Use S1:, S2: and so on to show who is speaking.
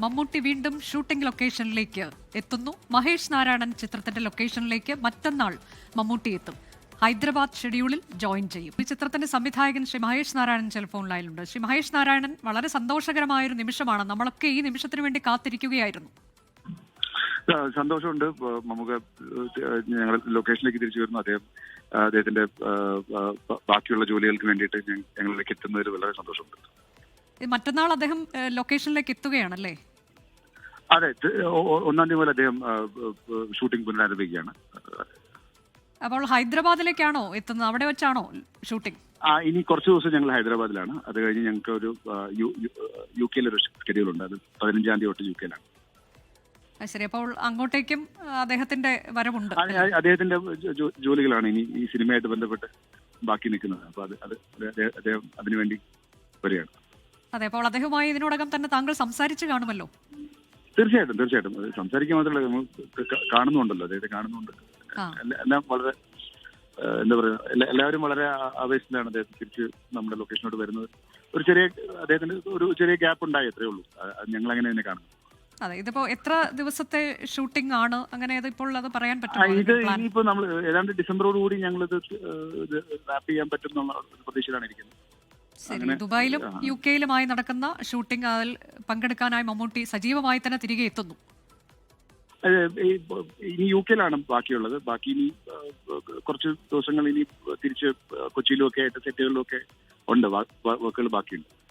S1: മമ്മൂട്ടി വീണ്ടും ഷൂട്ടിംഗ് ലൊക്കേഷനിലേക്ക് എത്തുന്നു. മഹേഷ് നാരായണൻ ചിത്രത്തിന്റെ ലൊക്കേഷനിലേക്ക് മറ്റന്നാൾ മമ്മൂട്ടി എത്തും. ഹൈദരാബാദ് ഷെഡ്യൂളിൽ ജോയിൻ ചെയ്യും. ഈ ചിത്രത്തിന്റെ സംവിധായകൻ ശ്രീ മഹേഷ് നാരായണൻ ടെലിഫോൺ ലൈനിലുണ്ട്. ശ്രീ മഹേഷ് നാരായണൻ, വളരെ സന്തോഷകരമായൊരു നിമിഷമാണ്. നമ്മളൊക്കെ ഈ നിമിഷത്തിന് വേണ്ടി കാത്തിരിക്കുകയായിരുന്നു.
S2: സന്തോഷമുണ്ട്. നമുക്ക് ഞങ്ങൾ ലൊക്കേഷനിലേക്ക് തിരിച്ചു വരുന്നു. അദ്ദേഹത്തിന്റെ ബാക്കിയുള്ള ജോലികൾക്ക് വേണ്ടിയിട്ട് ഞങ്ങളിലേക്ക് എത്തുന്നതിൽ വളരെ സന്തോഷമുണ്ട്.
S1: മറ്റന്നാൾ അദ്ദേഹം ലൊക്കേഷനിലേക്ക് എത്തുകയാണല്ലേ?
S2: അതെ, 1-ാം തീയതി മുതൽ അദ്ദേഹം ഷൂട്ടിംഗ് പുനരാരംഭിക്കുകയാണ്.
S1: അപ്പോൾ ഹൈദരാബാദിലേക്കാണോ എത്തുന്നത്? അവിടെ വെച്ചാണോ ഷൂട്ടിംഗ്?
S2: ഇനി കുറച്ച് ദിവസം ഞങ്ങൾ ഹൈദരാബാദിലാണ്. അത് കഴിഞ്ഞ് ഞങ്ങൾക്ക് ഒരു യു കെയിലൊരു ഷെഡ്യൂൾ ഉണ്ട്. അത് 15-ാം തീയതി തൊട്ട് യു കെയിലാണ്.
S1: ശരി, അപ്പോൾ അങ്ങോട്ടേക്കും അദ്ദേഹത്തിന്റെ വരവുണ്ട്.
S2: അദ്ദേഹത്തിന്റെ ജോലികളാണ് ഇനി ഈ സിനിമയായിട്ട് ബന്ധപ്പെട്ട് ബാക്കി നിൽക്കുന്നത്. അപ്പൊ അദ്ദേഹം അതിനുവേണ്ടി വരികയാണ്.
S1: അതെ, അപ്പോൾ അദ്ദേഹവുമായി ഇതിനോടകം തന്നെ താങ്കൾ സംസാരിച്ചു കാണുമല്ലോ?
S2: തീർച്ചയായിട്ടും സംസാരിക്കാൻ മാത്രമല്ല, നമ്മൾ കാണുന്നുണ്ടല്ലോ, അദ്ദേഹത്തെ കാണുന്നുണ്ട്. എല്ലാം വളരെ എന്താ പറയുക, എല്ലാവരും വളരെ ആവേശത്തിലാണ് അദ്ദേഹം തിരിച്ച് നമ്മുടെ ലൊക്കേഷനോട് വരുന്നത്. അദ്ദേഹത്തിന് ഒരു ചെറിയ ഗ്യാപ്പ് ഉണ്ടായി, അത്രേ ഉള്ളൂ. ഞങ്ങൾ അങ്ങനെ തന്നെ കാണുന്നു.
S1: അതെ, ഇതിപ്പോ എത്ര ദിവസത്തെ ഷൂട്ടിംഗ് ആണ്? അങ്ങനെ ഇപ്പോൾ അത് പറയാൻ പറ്റുമോ?
S2: ഇത് ഇനിയിപ്പോ നമ്മൾ ഏതാണ്ട് ഡിസംബറോട് കൂടി ഞങ്ങളിത് റാപ്പ് ചെയ്യാൻ പറ്റും എന്നുള്ള പ്രതീക്ഷയിലാണ് ഇരിക്കുന്നത്.
S1: ശരി, ദുബായിലും യു കെയിലുമായി നടക്കുന്ന ഷൂട്ടിംഗ്, അതിൽ പങ്കെടുക്കാനായി മമ്മൂട്ടി സജീവമായി തന്നെ തിരികെ എത്തുന്നു.
S2: ഇനി യു കെയിലാണ് ബാക്കിയുള്ളത്. ബാക്കി ഇനി കുറച്ച് ദിവസങ്ങൾ ഇനി തിരിച്ച് കൊച്ചിയിലും ഒക്കെ ആയിട്ട് സെറ്റുകളിലും ഒക്കെ ഉണ്ട്, വർക്കുകൾ ബാക്കിയുണ്ട്.